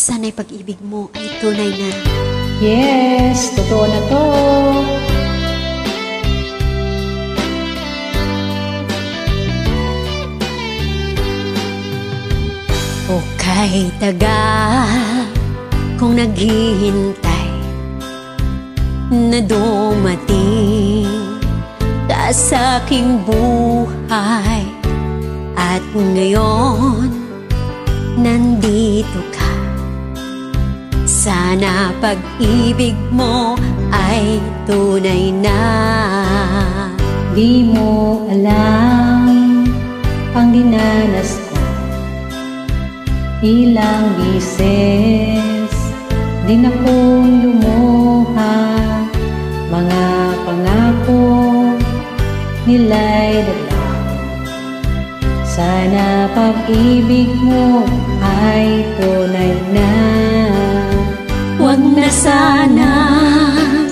Sana'y pag-ibig mo ay tunay na. Yes, totoo na to. O kay tagal kung naghihintay na dumating ka sa aking buhay, at ngayon nandito ka. Sana pag-ibig mo ay tunay na. Di mo alam ang dinanas ko, ilang bises din akong lumuha. Mga pangako nila'y dagdag. Sana pag-ibig mo ay tunay na. Huwag na sanang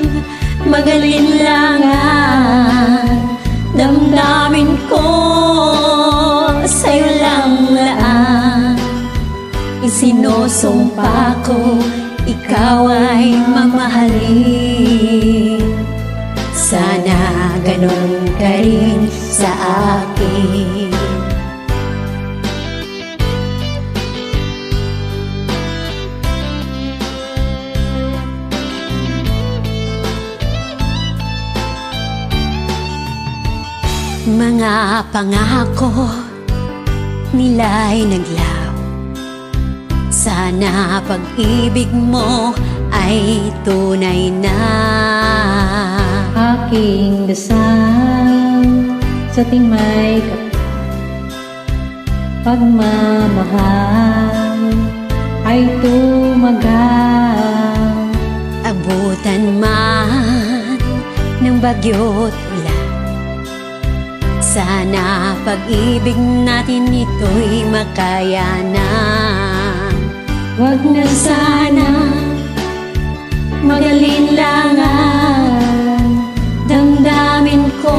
mag-alinlangan, damdamin ko sa'yo lang laan. Isinusumpa ko, ikaw ay mamahalin. Sana ganon ka rin sa akin. Mga pangako nila'y naglaw. Sana pag-ibig mo ay tunay na. Aking dasal sa ting may pagmamahal ay tumagal. Abutan man ng bagyo't ulan, sana pag-ibig natin ito'y makayanan. Huwag na sana mag-alinlangan, damdamin ko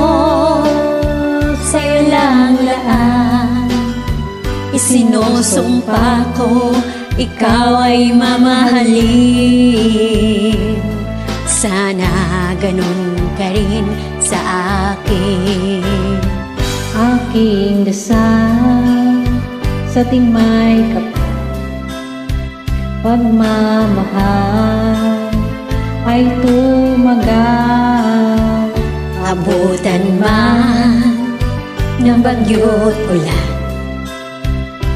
sa'yo lang laan. Isinusumpa ko, ikaw ay mamahalin. Sana ganon ka rin sa akin. Aking dasal sa ting may pagmamahal ay tumagal. Abutan man ng bagyo't ulan,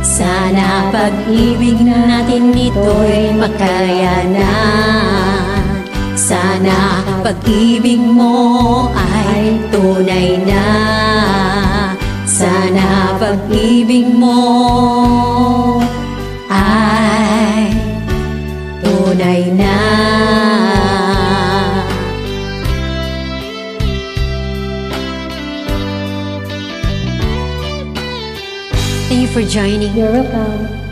sana pag-ibig natin ito'y makayanan. Sana pag-ibig mo ay tunay na. Sana pag-ibig mo ay tunay na. Thank you for joining. You're welcome.